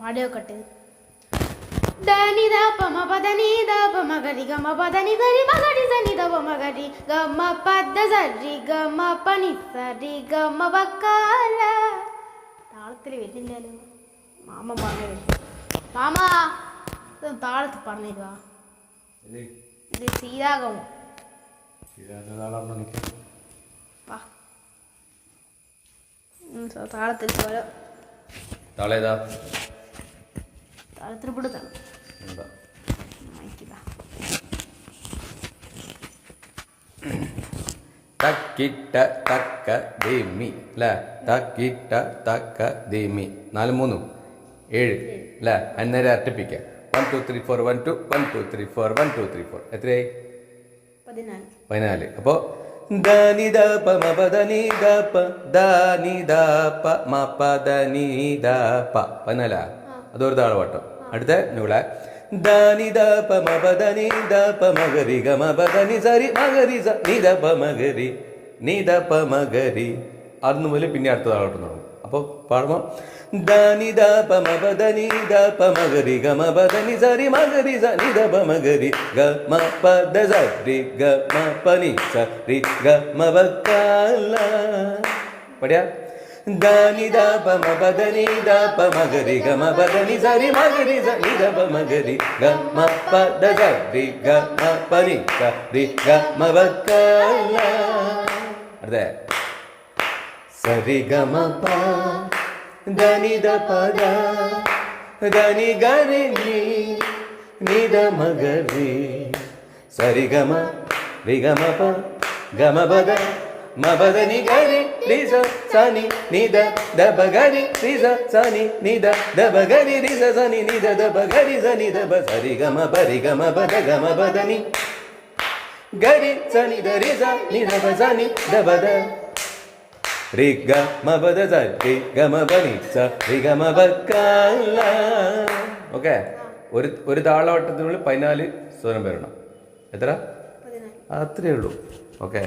പാടിയോക്കട്ടെ. Dhani the പമ പദനി the പമ ഗരി ഗമ പദനി ഗരി മഗരി സനി ദ പമ ഗരി ഗമ പദ സരി ഗമ പനി സരി ഗമ വക്കാല. താളത്തിൽ വരുന്നില്ലല്ലോ. മാമ പറഞ്ഞു. മാമ താളത്തിൽ പറഞ്ഞിരുവാ. ഇത് സീതാഗമോ? താളത്തിൽ പോലെ താളേതാ? താളത്തിൽ പിടുത്തണം. തക്കിട്ട തക്ക ദേമി അല്ലേ? തക്കിട്ട തക്ക ദേമി 4 3 7 അല്ലേ? അന്നേരം അരട്ടിപ്പിക്കാം. 1 2 3 4 1 2 1 2 3 4 1 2 3 4 എത്രയായി? 14. അപ്പോൾ ധനി ദ പ മ പ ധനി ദ പ ധനി ദ പ മ പ ധനി ദ പ 14. അതൊരു താളവട്ടം. അടുത്ത ഇവിടെ ധനി ദ പ മ പ ധനി ദ പ മഗരി ഗ മ പ ധനി സരി മഗരി സ നി ദ പ മഗരി നി ദ പ മഗരി. അന്ന് മുതൽ പിന്നെ അടുത്ത താളവട്ടം തുടങ്ങും. അപ്പോൾ പാടുമ്പോൾ ധനി ദ പ മ പ ധനി ദ പ മഗരി ഗ മ പ ധനി സരി മഗരി സ നി ദ പ മഗരി ഗ മ പ ധ സരി ഗ മ പ നി സരി ഗ മ പ കാല. പഠിയാ? ധനി ദ പ മ പ ധനി ദ പ മഗരി ഗ മ പ ധനി സരി മഗരി സ നി ദ പ മഗരി ഗ മ പ ധ സരി ഗ മ പ നി സരി ഗ മ പ കാല. അടുത്ത സരി ഗ മ പ ധനി ദ പ ധ ധനി ഗരി നി ദ മഗരി സരി ഗ മ രി ഗ മ പ ഗ മ പ ധ മ പ ധ നി ഗരി രി സ സ നി നി ദ ദ പ ഗരി രി സ സ നി നി ദ ദ പ ഗരി രി സ സ നി നി ദ ദ പ ഗരി സ നി ദ പ സരി ഗ മ പ രി ഗ മ പ ധ ഗ മ പ ധ നി ഗരി സ നി ദ രി സ നി ദ പ സ നി ദ പ ധ രി ഗ മ പ ധ സ രി ഗ മ പ നി സ രി ഗ മ പ കാല. ഓക്കെ. ഒരു താളവട്ടത്തിനുള്ളിൽ 14 സ്വരം വരണം. എത്ര? 14. അത്രയേ ഉള്ളൂ. ഓക്കെ.